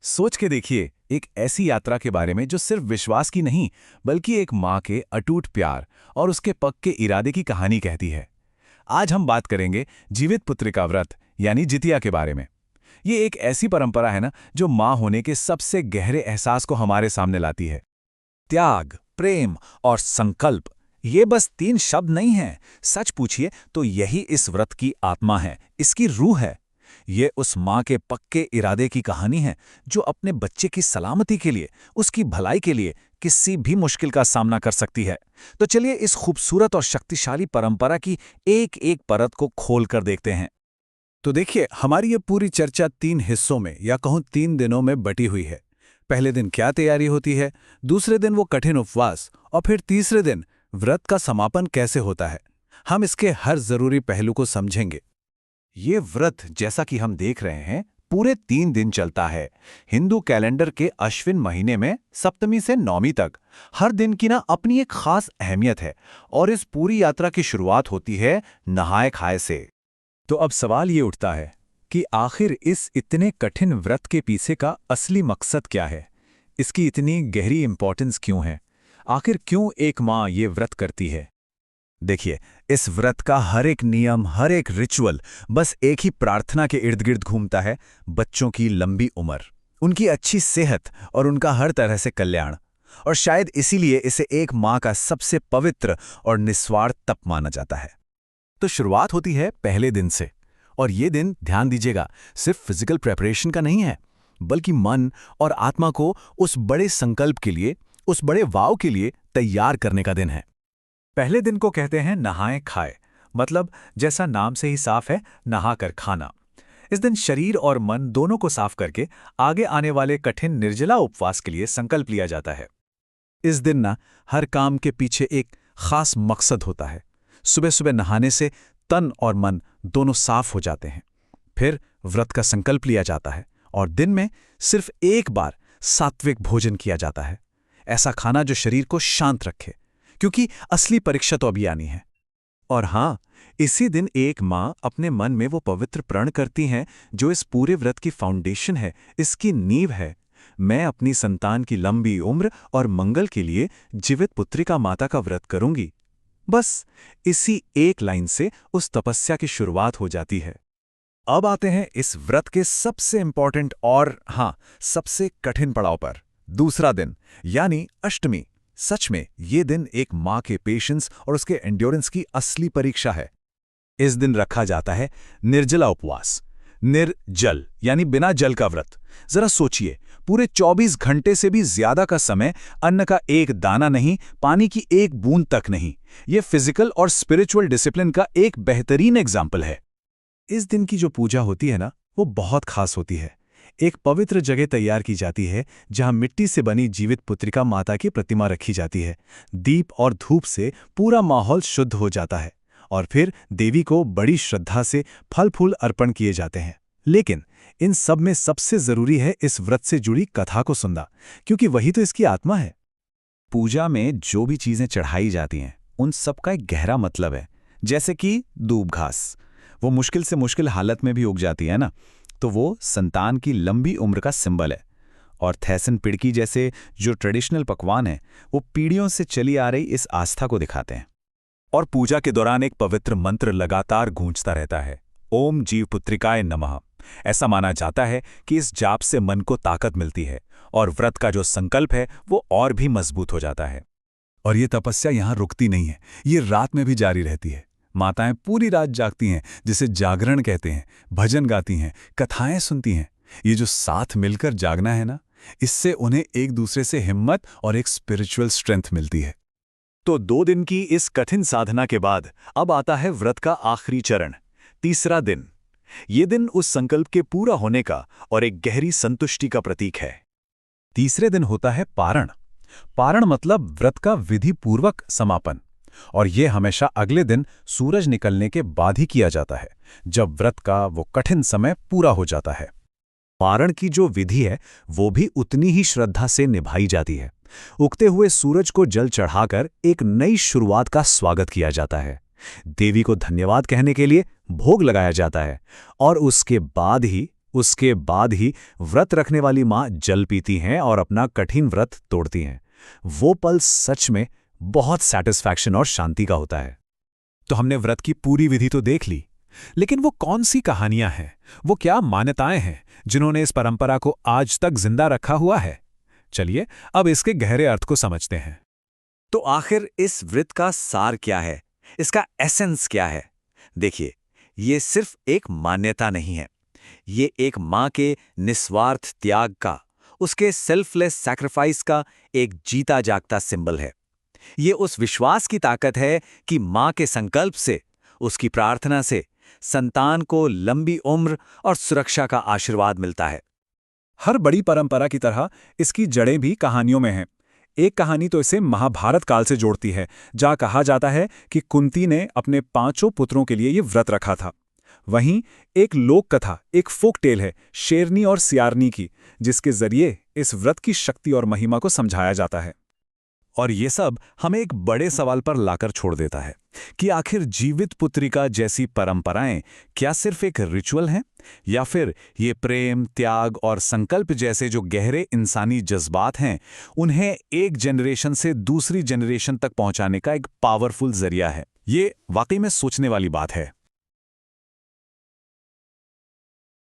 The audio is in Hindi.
सोच के देखिए, एक ऐसी यात्रा के बारे में जो सिर्फ विश्वास की नहीं, बल्कि एक माँ के अटूट प्यार और उसके पक्के इरादे की कहानी कहती है। आज हम बात करेंगे जीवित पुत्रिका व्रत यानी जितिया के बारे में। ये एक ऐसी परंपरा है ना, जो माँ होने के सबसे गहरे एहसास को हमारे सामने लाती है। त्याग, प्रेम और संकल्प, ये बस 3 शब्द नहीं हैं। सच पूछिए तो यही इस व्रत की आत्मा है, इसकी रूह है। ये उस माँ के पक्के इरादे की कहानी है जो अपने बच्चे की सलामती के लिए, उसकी भलाई के लिए किसी भी मुश्किल का सामना कर सकती है। तो चलिए इस खूबसूरत और शक्तिशाली परंपरा की एक एक परत को खोल कर देखते हैं। तो देखिए, हमारी ये पूरी चर्चा 3 हिस्सों में या कहूँ 3 दिनों में बटी हुई है। पहले दिन क्या तैयारी होती है, दूसरे दिन वो कठिन उपवास, और फिर तीसरे दिन व्रत का समापन कैसे होता है। हम इसके हर जरूरी पहलू को समझेंगे। ये व्रत, जैसा कि हम देख रहे हैं, पूरे 3 दिन चलता है। हिंदू कैलेंडर के अश्विन महीने में सप्तमी से नौमी तक हर दिन की ना अपनी एक खास अहमियत है, और इस पूरी यात्रा की शुरुआत होती है नहाए खाए से। तो अब सवाल ये उठता है कि आखिर इस इतने कठिन व्रत के पीछे का असली मकसद क्या है? इसकी इतनी गहरी इंपॉर्टेंस क्यों है? आखिर क्यों एक माँ ये व्रत करती है? देखिए, इस व्रत का हर एक नियम, हर एक रिचुअल बस एक ही प्रार्थना के इर्द गिर्द घूमता है: बच्चों की लंबी उम्र, उनकी अच्छी सेहत और उनका हर तरह से कल्याण। और शायद इसीलिए इसे एक माँ का सबसे पवित्र और निस्वार्थ तप माना जाता है। तो शुरुआत होती है पहले दिन से, और ये दिन, ध्यान दीजिएगा, सिर्फ फिजिकल प्रेपरेशन का नहीं है, बल्कि मन और आत्मा को उस बड़े संकल्प के लिए, उस बड़े वाव के लिए तैयार करने का दिन है। पहले दिन को कहते हैं नहाए खाए, मतलब जैसा नाम से ही साफ है, नहा कर खाना। इस दिन शरीर और मन दोनों को साफ करके आगे आने वाले कठिन निर्जला उपवास के लिए संकल्प लिया जाता है। इस दिन ना हर काम के पीछे एक खास मकसद होता है। सुबह सुबह नहाने से तन और मन दोनों साफ हो जाते हैं। फिर व्रत का संकल्प लिया जाता है, और दिन में सिर्फ एक बार सात्विक भोजन किया जाता है। ऐसा खाना जो शरीर को शांत रखे, क्योंकि असली परीक्षा तो अभी आनी है। और हाँ, इसी दिन एक माँ अपने मन में वो पवित्र प्रण करती हैं जो इस पूरे व्रत की फाउंडेशन है, इसकी नींव है। मैं अपनी संतान की लंबी उम्र और मंगल के लिए जीवित पुत्रिका माता का व्रत करूंगी। बस इसी एक लाइन से उस तपस्या की शुरुआत हो जाती है। अब आते हैं इस व्रत के सबसे इंपॉर्टेंट और हाँ, सबसे कठिन पड़ाव पर, दूसरा दिन यानी अष्टमी। सच में ये दिन एक माँ के पेशेंस और उसके एंड्योरेंस की असली परीक्षा है। इस दिन रखा जाता है निर्जला उपवास, निर्जल यानी बिना जल का व्रत। जरा सोचिए, पूरे 24 घंटे से भी ज्यादा का समय अन्न का एक दाना नहीं, पानी की एक बूंद तक नहीं। ये फिजिकल और स्पिरिचुअल डिसिप्लिन का एक बेहतरीन एग्जाम्पल है। इस दिन की जो पूजा होती है ना, वो बहुत खास होती है। एक पवित्र जगह तैयार की जाती है जहां मिट्टी से बनी जीवित पुत्रिका माता की प्रतिमा रखी जाती है। दीप और धूप से पूरा माहौल शुद्ध हो जाता है, और फिर देवी को बड़ी श्रद्धा से फल फूल अर्पण किए जाते हैं। लेकिन इन सब में सबसे जरूरी है इस व्रत से जुड़ी कथा को सुनना, क्योंकि वही तो इसकी आत्मा है। पूजा में जो भी चीजें चढ़ाई जाती हैं, उन सब का एक गहरा मतलब है। जैसे कि दूब घास, वो मुश्किल से मुश्किल हालत में भी उग जाती है ना, तो वो संतान की लंबी उम्र का सिंबल है। और थैसन पिड़की जैसे जो ट्रेडिशनल पकवान है, वो पीढ़ियों से चली आ रही इस आस्था को दिखाते हैं। और पूजा के दौरान एक पवित्र मंत्र लगातार गूंजता रहता है, ओम जीव पुत्रिकाय नमः। ऐसा माना जाता है कि इस जाप से मन को ताकत मिलती है, और व्रत का जो संकल्प है वो और भी मजबूत हो जाता है। और ये तपस्या यहाँ रुकती नहीं है, ये रात में भी जारी रहती है। माताएं पूरी रात जागती हैं, जिसे जागरण कहते हैं, भजन गाती हैं, कथाएं सुनती हैं। ये जो साथ मिलकर जागना है ना, इससे उन्हें एक दूसरे से हिम्मत और एक स्पिरिचुअल स्ट्रेंथ मिलती है। तो 2 दिन की इस कठिन साधना के बाद अब आता है व्रत का आखिरी चरण, तीसरा दिन। ये दिन उस संकल्प के पूरा होने का और एक गहरी संतुष्टि का प्रतीक है। तीसरे दिन होता है पारण। पारण मतलब व्रत का विधि पूर्वक समापन, और ये हमेशा अगले दिन सूरज निकलने के बाद ही किया जाता है, जब व्रत का वो कठिन समय पूरा हो जाता है। पारण की जो विधि है वो भी उतनी ही श्रद्धा से निभाई जाती है। उगते हुए सूरज को जल चढ़ाकर एक नई शुरुआत का स्वागत किया जाता है। देवी को धन्यवाद कहने के लिए भोग लगाया जाता है, और उसके बाद ही उसके बाद ही व्रत रखने वाली माँ जल पीती हैं और अपना कठिन व्रत तोड़ती हैं। वो पल सच में बहुत सैटिस्फैक्शन और शांति का होता है। तो हमने व्रत की पूरी विधि तो देख ली, लेकिन वो कौन सी कहानियां हैं, वो क्या मान्यताएं हैं जिन्होंने इस परंपरा को आज तक जिंदा रखा हुआ है? चलिए अब इसके गहरे अर्थ को समझते हैं। तो आखिर इस व्रत का सार क्या है, इसका एसेंस क्या है? देखिए, ये सिर्फ एक मान्यता नहीं है, ये एक माँ के निस्वार्थ त्याग का, उसके सेल्फलेस सैक्रिफाइस का एक जीता जागता सिंबल है। ये उस विश्वास की ताकत है कि माँ के संकल्प से, उसकी प्रार्थना से संतान को लंबी उम्र और सुरक्षा का आशीर्वाद मिलता है। हर बड़ी परंपरा की तरह इसकी जड़ें भी कहानियों में हैं। एक कहानी तो इसे महाभारत काल से जोड़ती है, जहाँ कहा जाता है कि कुंती ने अपने 5 पुत्रों के लिए ये व्रत रखा था। वहीं एक लोक कथा, एक फोक टेल है शेरनी और सियारनी की, जिसके जरिए इस व्रत की शक्ति और महिमा को समझाया जाता है। और ये सब हमें एक बड़े सवाल पर लाकर छोड़ देता है कि आखिर जीवित पुत्रिका जैसी परंपराएं क्या सिर्फ एक रिचुअल हैं, या फिर ये प्रेम, त्याग और संकल्प जैसे जो गहरे इंसानी जज्बात हैं, उन्हें एक जनरेशन से दूसरी जनरेशन तक पहुंचाने का एक पावरफुल जरिया है। ये वाकई में सोचने वाली बात है।